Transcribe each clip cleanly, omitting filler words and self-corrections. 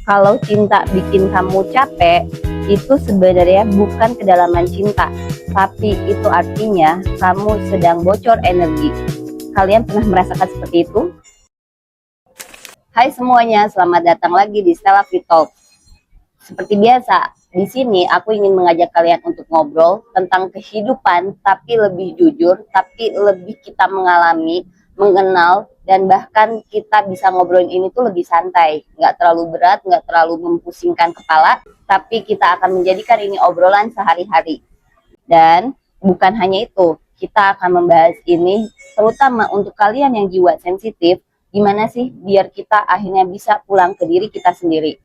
Kalau cinta bikin kamu capek, itu sebenarnya bukan kedalaman cinta, tapi itu artinya kamu sedang bocor energi. Kalian pernah merasakan seperti itu? Hai semuanya, selamat datang lagi di Stella Fit Talk. Seperti biasa, di sini aku ingin mengajak kalian untuk ngobrol tentang kehidupan, tapi lebih jujur, tapi lebih kita mengalami, mengenal, dan bahkan kita bisa ngobrolin ini tuh lebih santai. Nggak terlalu berat, nggak terlalu mempusingkan kepala, tapi kita akan menjadikan ini obrolan sehari-hari. Dan bukan hanya itu, kita akan membahas ini terutama untuk kalian yang jiwa sensitif, gimana sih biar kita akhirnya bisa pulang ke diri kita sendiri.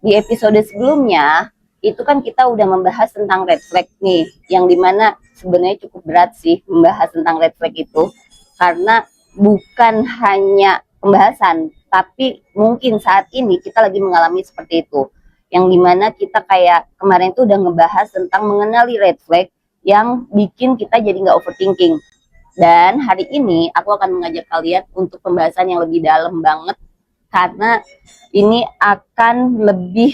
Di episode sebelumnya, itu kan kita udah membahas tentang red flag nih, yang dimana sebenarnya cukup berat sih membahas tentang red flag itu, karena bukan hanya pembahasan, tapi mungkin saat ini kita lagi mengalami seperti itu, yang dimana kita kayak kemarin tuh udah ngebahas tentang mengenali red flag yang bikin kita jadi nggak overthinking. Dan hari ini aku akan mengajak kalian untuk pembahasan yang lebih dalam banget, karena ini akan lebih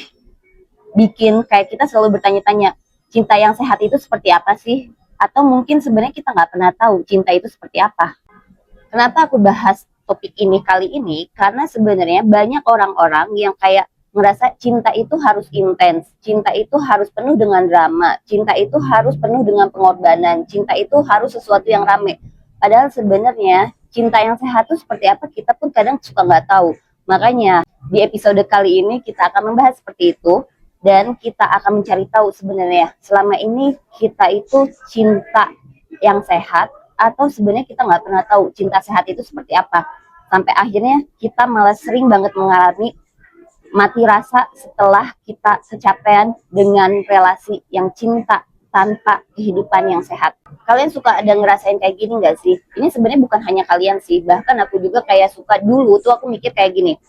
bikin kayak kita selalu bertanya-tanya, cinta yang sehat itu seperti apa sih? Atau mungkin sebenarnya kita nggak pernah tahu cinta itu seperti apa. Kenapa aku bahas topik ini kali ini? Karena sebenarnya banyak orang-orang yang kayak ngerasa cinta itu harus intens, cinta itu harus penuh dengan drama, cinta itu harus penuh dengan pengorbanan, cinta itu harus sesuatu yang rame. Padahal sebenarnya cinta yang sehat itu seperti apa kita pun kadang suka nggak tahu. Makanya di episode kali ini kita akan membahas seperti itu, dan kita akan mencari tahu sebenarnya selama ini kita itu cinta yang sehat atau sebenarnya kita nggak pernah tahu cinta sehat itu seperti apa. Sampai akhirnya kita malah sering banget mengalami mati rasa setelah kita kecapean dengan relasi yang cinta tanpa kehidupan yang sehat. Kalian suka ada ngerasain kayak gini nggak sih? Ini sebenarnya bukan hanya kalian sih, bahkan aku juga kayak suka dulu tuh aku mikir kayak gini.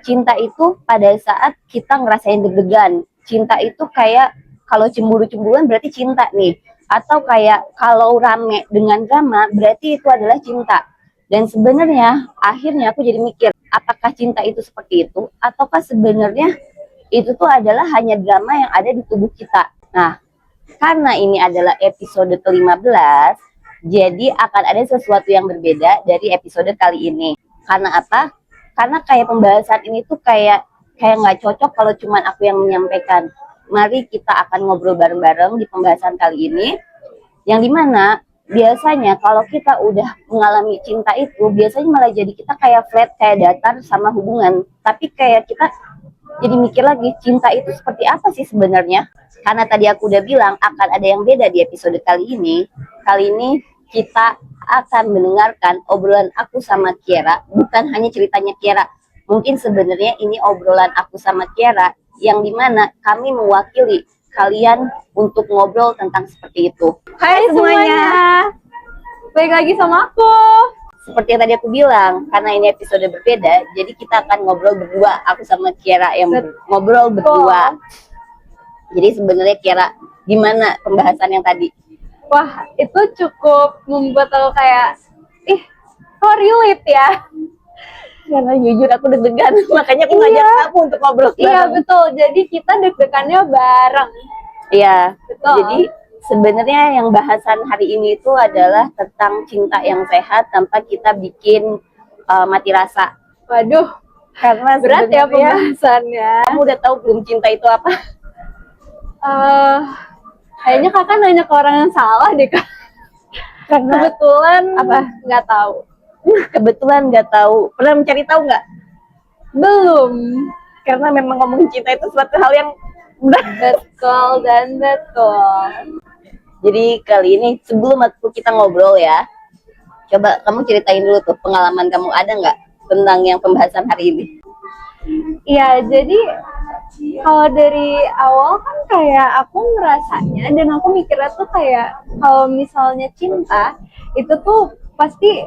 Cinta itu pada saat kita ngerasain deg-degan. Cinta itu kayak kalau cemburu-cemburuan berarti cinta nih. Atau kayak kalau rame dengan drama berarti itu adalah cinta. Dan sebenarnya akhirnya aku jadi mikir, apakah cinta itu seperti itu? Ataukah sebenarnya itu tuh adalah hanya drama yang ada di tubuh kita? Nah, karena ini adalah episode ke-15, jadi akan ada sesuatu yang berbeda dari episode kali ini. Karena apa? Karena kayak pembahasan ini tuh kayak nggak cocok kalau cuman aku yang menyampaikan. Mari kita akan ngobrol bareng-bareng di pembahasan kali ini, yang dimana biasanya kalau kita udah mengalami cinta itu, biasanya malah jadi kita kayak flat, kayak datar sama hubungan. Tapi kayak kita jadi mikir lagi, cinta itu seperti apa sih sebenarnya? Karena tadi aku udah bilang akan ada yang beda di episode kali ini. Kali ini kita akan mendengarkan obrolan aku sama Kiera, bukan hanya ceritanya Kiera. Mungkin sebenarnya ini obrolan aku sama Kiera, yang dimana kami mewakili kalian untuk ngobrol tentang seperti itu. Hai semuanya, balik lagi sama aku. Seperti yang tadi aku bilang, karena ini episode berbeda, jadi kita akan ngobrol berdua, aku sama Kiera yang ngobrol berdua. Jadi sebenarnya Kiera, gimana pembahasan yang tadi? Wah, itu cukup membuat aku kayak, kok relate ya? Karena jujur aku deg-degan, makanya aku ngajak kamu untuk ngobrol bareng. Iya betul, jadi kita deg-degannya bareng. Iya, betul. Jadi sebenarnya yang bahasan hari ini itu adalah tentang cinta yang sehat tanpa kita bikin mati rasa. Waduh, karena berat ya pembahasannya. Kamu udah tahu belum cinta itu apa? Kayaknya kakak nanya ke orang yang salah deh kak. Karena kebetulan apa? Nggak tahu. Kebetulan nggak tahu. Pernah mencari tahu nggak? Belum. Karena memang ngomongin cinta itu suatu hal yang betul dan betul. Jadi kali ini sebelum kita ngobrol ya, coba kamu ceritain dulu tuh pengalaman kamu ada nggak tentang yang pembahasan hari ini? Iya, jadi kalau dari awal kan kayak aku ngerasanya dan aku mikirnya tuh kayak kalau misalnya cinta itu tuh pasti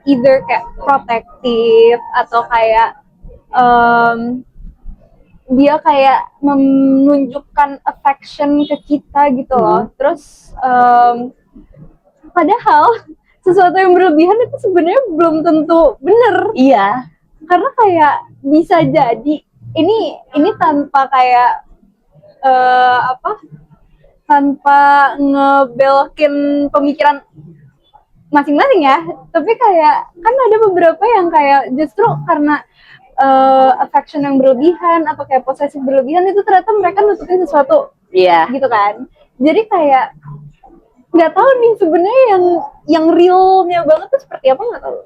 either kayak protektif atau kayak dia kayak menunjukkan affection ke kita gitu loh. Terus padahal sesuatu yang berlebihan itu sebenarnya belum tentu bener. Iya. Karena kayak bisa jadi ini tanpa kayak tanpa ngebelokin pemikiran masing-masing ya, tapi kayak kan ada beberapa yang kayak justru karena affection yang berlebihan atau kayak posesif berlebihan itu ternyata mereka nutupin sesuatu Iya. gitu kan. Jadi kayak nggak tahu nih sebenarnya yang realnya banget tuh seperti apa, nggak tahu.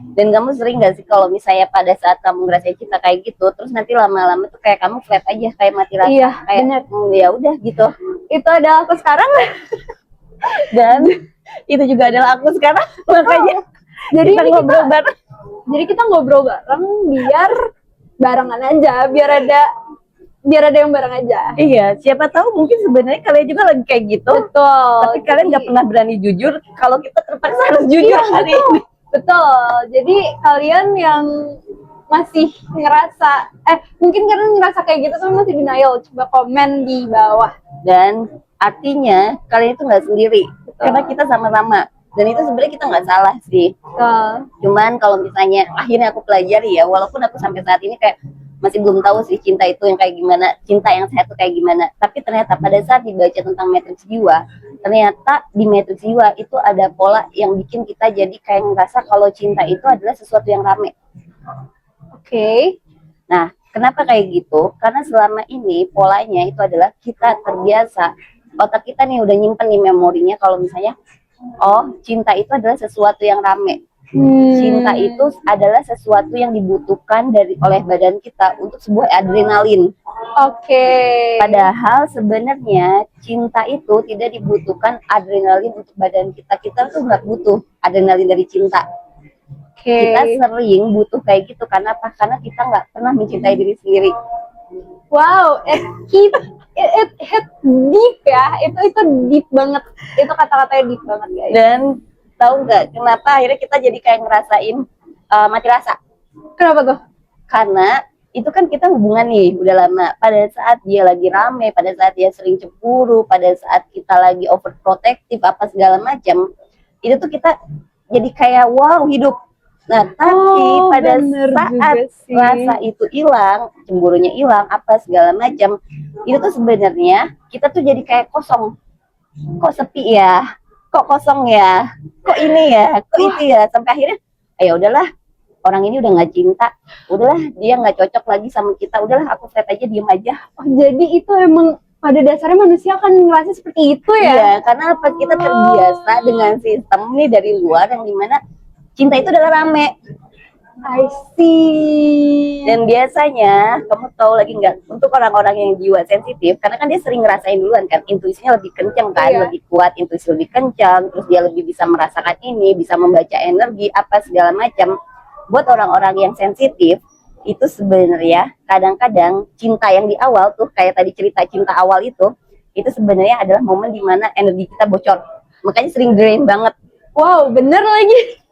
Dan kamu sering gak sih kalau misalnya pada saat kamu ngerasain cinta kayak gitu, terus nanti lama-lama tuh kayak kamu flat aja, kayak mati rasa, Iya, kayak bener. ya udah gitu. Itu adalah aku sekarang. Dan itu juga adalah aku sekarang, makanya Jadi kita ini ngobrol bareng. Jadi kita ngobrol bareng biar barengan aja, biar ada yang bareng aja. Iya, siapa tahu mungkin sebenarnya kalian juga lagi kayak gitu. Betul. Tapi kalian nggak pernah berani jujur. Kalau kita terpaksa harus jujur Iya, hari betul. ini. Betul. Jadi kalian yang masih ngerasa, mungkin karena ngerasa kayak gitu tuh masih denial, coba komen di bawah. Dan artinya kalian itu nggak sendiri, karena kita sama-sama. Dan itu sebenarnya kita nggak salah sih. Cuman kalau misalnya akhirnya aku pelajari ya, walaupun aku sampai saat ini kayak masih belum tahu sih cinta itu yang kayak gimana, cinta yang sehat itu kayak gimana. Tapi ternyata pada saat dibaca tentang matriks jiwa, ternyata di matriks jiwa itu ada pola yang bikin kita jadi kayak ngerasa kalau cinta itu adalah sesuatu yang rame. Oke. Nah, kenapa kayak gitu? Karena selama ini polanya itu adalah kita terbiasa, otak kita nih udah nyimpen nih memorinya kalau misalnya, oh cinta itu adalah sesuatu yang rame. Cinta itu adalah sesuatu yang dibutuhkan oleh badan kita untuk sebuah adrenalin. Oke. Padahal sebenarnya cinta itu tidak dibutuhkan adrenalin untuk badan kita. Kita tuh nggak butuh adrenalin dari cinta. Kita sering butuh kayak gitu karena apa? Karena kita nggak pernah mencintai diri sendiri. Wow, it hit deep ya. Itu deep banget. Itu kata-katanya deep banget guys. Dan tahu nggak kenapa akhirnya kita jadi kayak ngerasain mati rasa? Kenapa tuh? Karena itu kan kita hubungan nih udah lama. Pada saat dia lagi rame, pada saat dia sering cemburu, pada saat kita lagi overprotective apa segala macam, itu tuh kita jadi kayak wow hidup. Nah tapi pada saat rasa itu hilang, cemburunya hilang, apa segala macam, itu tuh sebenarnya kita tuh jadi kayak kosong. Kok sepi ya? Kok kosong ya, kok ini ya, kok itu ya, sampai akhirnya ya udahlah, orang ini udah nggak cinta, udahlah dia nggak cocok lagi sama kita, udahlah aku flat aja, diem aja. Oh, jadi itu emang pada dasarnya manusia akan ngerasa seperti itu ya? Iya, karena apa, kita terbiasa dengan sistem nih dari luar yang dimana cinta itu adalah rame. I see. Dan biasanya kamu tahu lagi nggak, untuk orang-orang yang jiwa sensitif, karena kan dia sering ngerasain duluan kan, intuisinya lebih kenceng kan, lebih kuat, intuisi lebih kencang, terus dia lebih bisa merasakan ini, bisa membaca energi apa segala macam. Buat orang-orang yang sensitif itu sebenarnya kadang-kadang cinta yang di awal tuh kayak tadi cerita cinta awal itu sebenarnya adalah momen dimana energi kita bocor, makanya sering drain banget. Wow, bener lagi.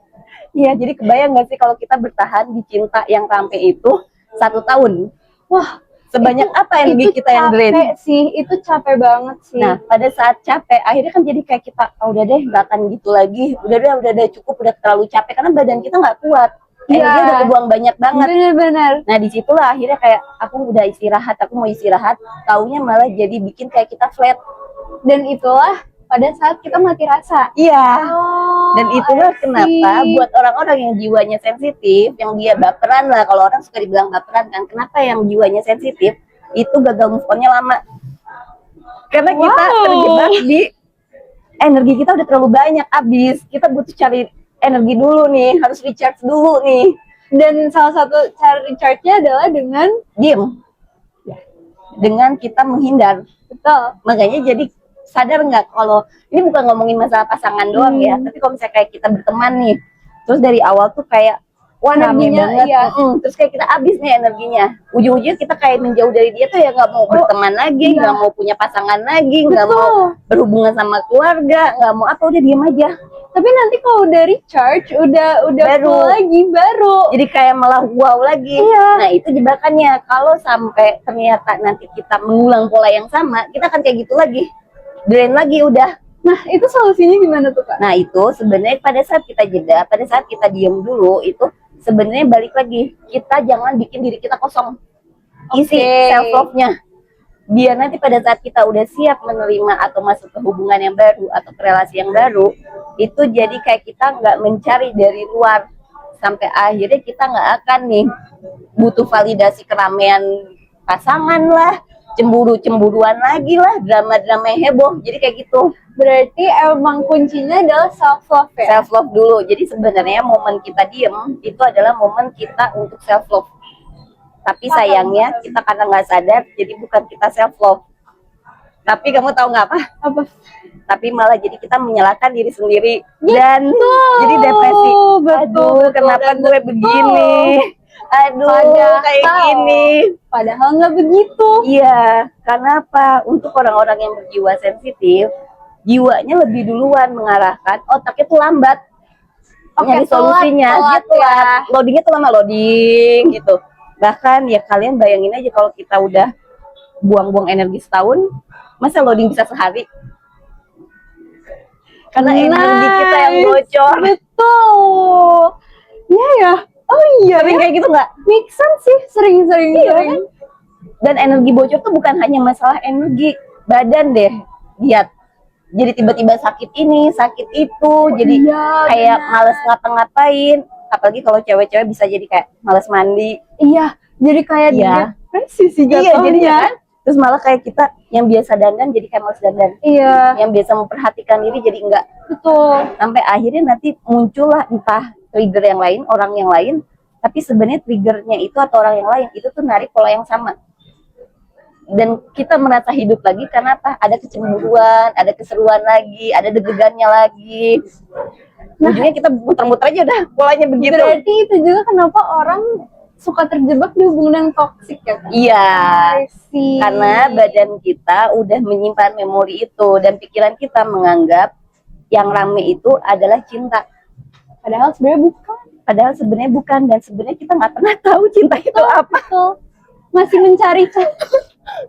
Iya, jadi kebayang gak sih kalau kita bertahan di cinta yang rame itu 1 tahun? Wah, sebanyak apa energi kita yang drain? Capek sih, itu capek banget sih. Nah, pada saat capek, akhirnya kan jadi kayak kita, oh, udah deh, gak akan gitu lagi. Udah deh, cukup, udah terlalu capek. Karena badan kita gak kuat. Energi udah kebuang banyak banget. Bener-bener. Nah, disitulah akhirnya kayak, aku udah istirahat, aku mau istirahat. Taunya malah jadi bikin kayak kita flat. Dan itulah pada saat kita mati rasa. Iya. Dan itulah kenapa buat orang-orang yang jiwanya sensitif, yang dia baperan lah, kalau orang suka dibilang baperan kan, kenapa yang jiwanya sensitif itu gagal move on-nya lama? Karena kita terjebak di energi kita udah terlalu banyak habis, kita butuh cari energi dulu nih, harus recharge dulu nih. Dan salah satu cara recharge-nya adalah dengan diem, dengan kita menghindar. Betul. Makanya jadi sadar nggak kalau ini bukan ngomongin masalah pasangan doang ya, tapi kalau misalnya kayak kita berteman nih, terus dari awal tuh kayak wah energinya banget, terus kayak kita habis nih energinya, ujung-ujungnya kita kayak menjauh dari dia tuh ya nggak mau berteman lagi, nggak mau punya pasangan lagi, nggak mau berhubungan sama keluarga, nggak mau apa, udah diem aja. Tapi nanti kalau udah recharge, udah full lagi, baru jadi kayak malah wow lagi. Nah itu jebakannya, kalau sampai ternyata nanti kita mengulang pola yang sama, kita akan kayak gitu lagi, drain lagi udah. Nah itu solusinya gimana tuh Kak? Nah itu sebenarnya pada saat kita jeda, pada saat kita diem dulu, itu sebenarnya balik lagi, kita jangan bikin diri kita kosong. isi Oke. self love-nya. Biar nanti pada saat kita udah siap menerima atau masuk ke hubungan yang baru atau ke relasi yang baru, itu jadi kayak kita nggak mencari dari luar, sampai akhirnya kita nggak akan nih butuh validasi keramaian pasangan lah, cemburu-cemburuan lagi lah, drama-drama yang heboh. Jadi kayak gitu. Berarti emang kuncinya adalah self love ya. Self love dulu. Jadi sebenarnya momen kita diem itu adalah momen kita untuk self love. Tapi sayangnya kita karena nggak sadar, jadi bukan kita self love. Tapi kamu tahu nggak apa? Apa? Tapi malah jadi kita menyalahkan diri sendiri dan jadi depresi. Aduh, kenapa gue begini? Aduh, Padahal- kayak gini. Padahal nggak begitu. Iya, karena apa? Untuk orang-orang yang berjiwa sensitif, jiwanya lebih duluan mengarahkan, otaknya tuh lambat nyari solusinya, telat gitu lah. Loadingnya tuh lama loading gitu. Bahkan ya kalian bayangin aja kalau kita udah buang-buang energi setahun, masa loading bisa sehari? Karena energi kita yang bocor. Betul. Iya ya. Oh iya. Sering kayak gitu nggak? Make sense sih. Sering-sering. Iya kan? Dan energi bocor tuh bukan hanya masalah energi badan deh. Lihat, jadi tiba-tiba sakit ini, sakit itu, jadi Iya, kayak benar. males ngapa-ngapain. Apalagi kalau cewek-cewek bisa jadi kayak males mandi. Iya. Jadi kayak Iya. depresi sih Iya, jatuhnya. jadi kan. Terus malah kayak kita yang biasa dandan jadi kayak males dandan. Iya. Yang biasa memperhatikan diri jadi enggak. Betul. Sampai akhirnya nanti muncullah entah trigger yang lain, orang yang lain. Tapi sebenarnya triggernya itu atau orang yang lain itu tuh narik pola yang sama. Dan kita merasa hidup lagi karena apa? Ada kecemburuan, ada keseruan lagi, ada deg-degannya lagi. Ujungnya kita muter-muter aja udah polanya begitu. Berarti itu juga kenapa orang suka terjebak di hubungan yang toksik ya Kak? Iya, I see. karena badan kita udah menyimpan memori itu dan pikiran kita menganggap yang rame itu adalah cinta. Padahal sebenarnya bukan. Padahal sebenarnya bukan, dan sebenarnya kita nggak pernah tahu cinta itu apa. Betul. Masih mencari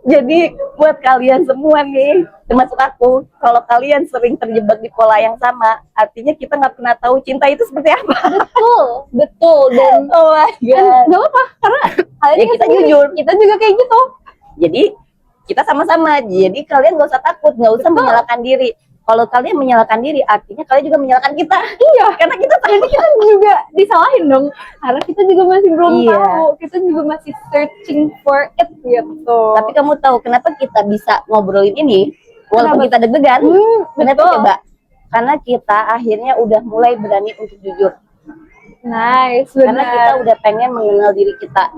Jadi buat kalian semua nih, termasuk aku, kalau kalian sering terjebak di pola yang sama, artinya kita nggak pernah tahu cinta itu seperti apa. betul, betul dan Oh my god. nggak apa-apa karena hal Ya ini kita sendiri, jujur. kita juga kayak gitu. Jadi kita sama-sama. Jadi kalian nggak usah takut, nggak usah menyalahkan diri. Kalau kalian menyalahkan diri, artinya kalian juga menyalahkan kita. Iya, Karena kita jadi kita juga disalahin dong karena kita juga masih belum Iya. tahu, kita juga masih searching for it gitu. Tapi kamu tahu kenapa kita bisa ngobrolin ini walaupun Kenapa? kita deg-degan? Kenapa betul. coba? Karena kita akhirnya udah mulai berani untuk jujur. Nice, Karena kita benar. udah pengen mengenal diri kita.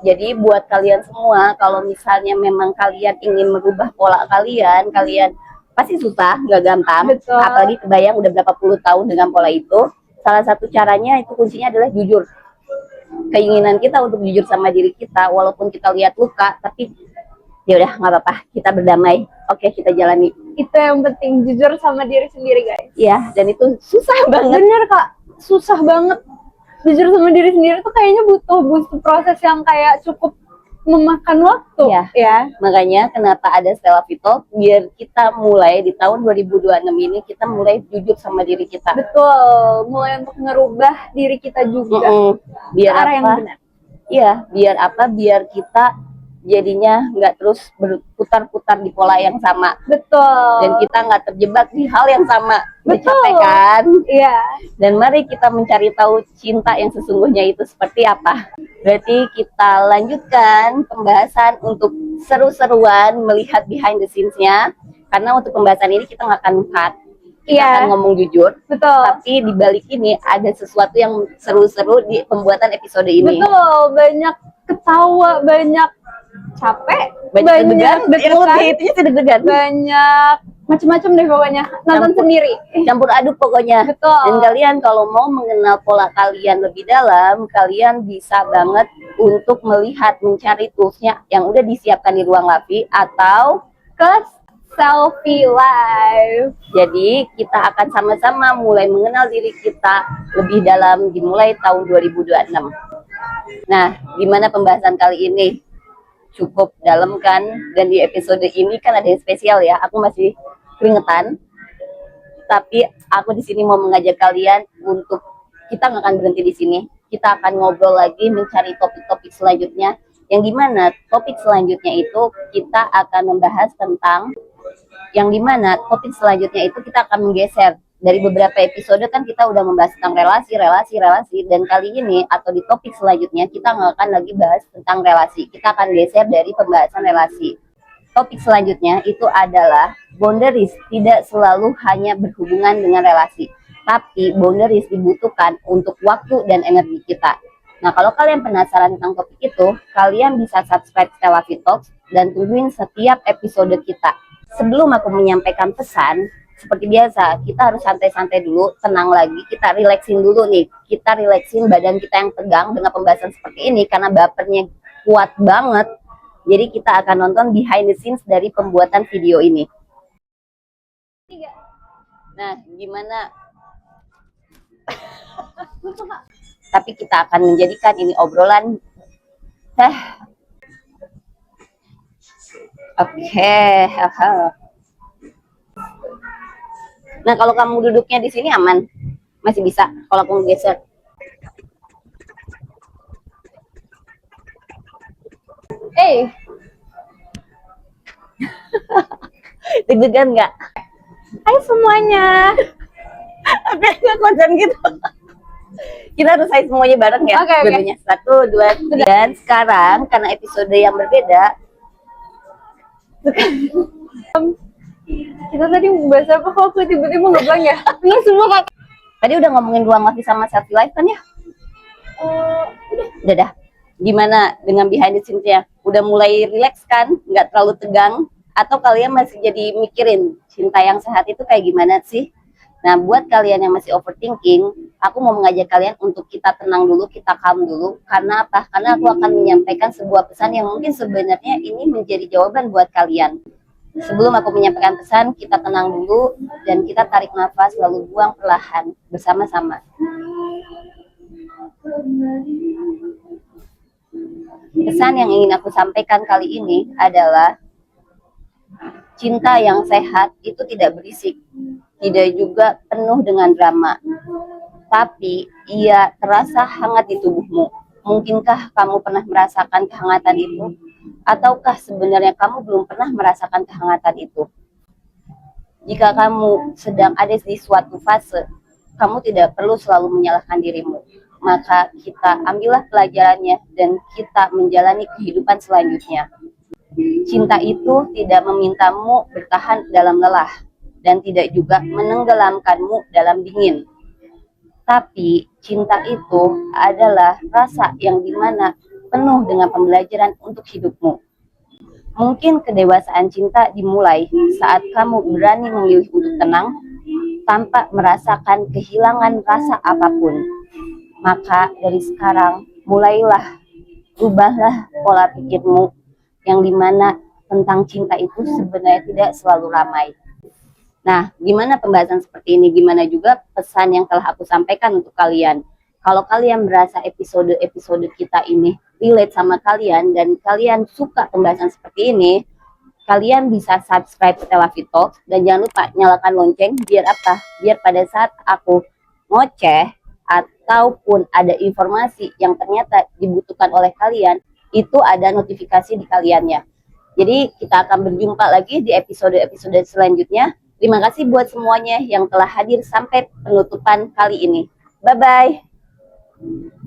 Jadi buat kalian semua, kalau misalnya memang kalian ingin merubah pola kalian, kalian pasti susah, nggak gampang. Betul. Apalagi kebayang udah berapa puluh tahun dengan pola itu. Salah satu caranya itu kuncinya adalah jujur. Keinginan kita untuk jujur sama diri kita, walaupun kita lihat luka, tapi ya udah nggak apa-apa, kita berdamai. Oke, kita jalani. Itu yang penting, jujur sama diri sendiri guys. Ya, dan itu susah banget. Bener Kak, susah banget. Jujur sama diri sendiri tuh kayaknya butuh proses yang kayak cukup memakan waktu. Iya. Ya. Makanya kenapa ada Stella Vito, biar kita mulai di tahun 2026 ini kita mulai jujur sama diri kita. Betul, mulai untuk ngerubah diri kita juga. Biar ke arah yang apa? benar. Iya, biar apa? Biar kita jadinya nggak terus berputar-putar di pola yang sama Betul. dan kita nggak terjebak di hal yang sama. Udah Betul. capek kan? Iya. Dan mari kita mencari tahu cinta yang sesungguhnya itu seperti apa. Berarti kita lanjutkan pembahasan untuk seru-seruan melihat behind the scenes-nya. Karena untuk pembahasan ini kita nggak akan cut, kita Iya. akan ngomong jujur. Betul. Tapi di balik ini ada sesuatu yang seru-seru di pembuatan episode ini. Betul, banyak ketawa, banyak capek, Banyak deg-degan, yang deg-degan, lebih itu sih deg-degan. banyak macam-macam deh pokoknya. Nonton sendiri. Campur aduk pokoknya. Betul. Dan kalian kalau mau mengenal pola kalian lebih dalam, kalian bisa banget untuk melihat, mencari toolsnya yang udah disiapkan di ruang Lavi atau Ke Selfie Live. jadi kita akan sama-sama mulai mengenal diri kita lebih dalam dimulai tahun 2026. Nah, gimana pembahasan kali ini? Cukup dalam kan? Dan di episode ini kan ada yang spesial ya. Aku masih keringetan. Tapi aku di sini mau mengajak kalian untuk kita nggak akan berhenti di sini. Kita akan ngobrol lagi, mencari topik-topik selanjutnya Yang dimana topik selanjutnya itu kita akan membahas tentang kita akan menggeser dari beberapa episode. Kan kita udah membahas tentang relasi, dan kali ini atau di topik selanjutnya kita nggak akan lagi bahas tentang relasi. Kita akan geser dari pembahasan relasi. Topik selanjutnya itu adalah boundaries tidak selalu hanya berhubungan dengan relasi, tapi boundaries dibutuhkan untuk waktu dan energi kita. Nah, kalau kalian penasaran tentang topik itu, kalian bisa subscribe Stella Talks dan tungguin setiap episode kita. Sebelum aku menyampaikan pesan, seperti biasa, kita harus santai-santai dulu, tenang lagi, kita relaxin dulu nih. Kita relaxin badan kita yang tegang dengan pembahasan seperti ini karena bapernya kuat banget. Jadi kita akan nonton behind the scenes dari pembuatan video ini. Nah, gimana? Tapi kita akan menjadikan ini obrolan. Oke. Nah, kalau kamu duduknya di sini aman, masih bisa. Kalau aku geser. Deg-degan nggak? Hai semuanya. Oke, nggak konsen gitu. Kita harus hai semuanya bareng ya. Oke. Dulunya 1, 2, 3. Dan sekarang karena episode yang berbeda. Kita tadi bahas apa kok aku tiba-tiba ngeblank ya? Ini semua Kak. Tadi udah ngomongin ruang live sama selfie live kan ya? Udah dah. Gimana dengan behind the scenes-nya? Udah mulai relax kan? Nggak terlalu tegang? Atau kalian masih jadi mikirin cinta yang sehat itu kayak gimana sih? Nah, buat kalian yang masih overthinking, aku mau mengajak kalian untuk kita tenang dulu, kita calm dulu. Karena apa? Karena aku akan menyampaikan sebuah pesan yang mungkin sebenarnya ini menjadi jawaban buat kalian. Sebelum aku menyampaikan pesan, kita tenang dulu dan kita tarik nafas lalu buang perlahan bersama-sama. Pesan yang ingin aku sampaikan kali ini adalah cinta yang sehat itu tidak berisik, tidak juga penuh dengan drama, tapi ia terasa hangat di tubuhmu. Mungkinkah kamu pernah merasakan kehangatan itu? Ataukah sebenarnya kamu belum pernah merasakan kehangatan itu? Jika kamu sedang ada di suatu fase, kamu tidak perlu selalu menyalahkan dirimu. Maka kita ambillah pelajarannya dan kita menjalani kehidupan selanjutnya. Cinta itu tidak memintamu bertahan dalam lelah dan tidak juga menenggelamkanmu dalam dingin. Tapi cinta itu adalah rasa yang dimana penuh dengan pembelajaran untuk hidupmu. Mungkin kedewasaan cinta dimulai saat kamu berani memilih untuk tenang tanpa merasakan kehilangan rasa apapun. Maka dari sekarang mulailah, ubahlah pola pikirmu yang dimana tentang cinta itu sebenarnya tidak selalu ramai. Nah, gimana pembahasan seperti ini? Gimana juga pesan yang telah aku sampaikan untuk kalian? Kalau kalian merasa episode-episode kita ini relate sama kalian dan kalian suka pembahasan seperti ini, kalian bisa subscribe Stella Talks dan jangan lupa nyalakan lonceng biar apa? Biar pada saat aku ngoceh ataupun ada informasi yang ternyata dibutuhkan oleh kalian, itu ada notifikasi di kaliannya. Jadi kita akan berjumpa lagi di episode-episode selanjutnya. Terima kasih buat semuanya yang telah hadir sampai penutupan kali ini. Bye-bye.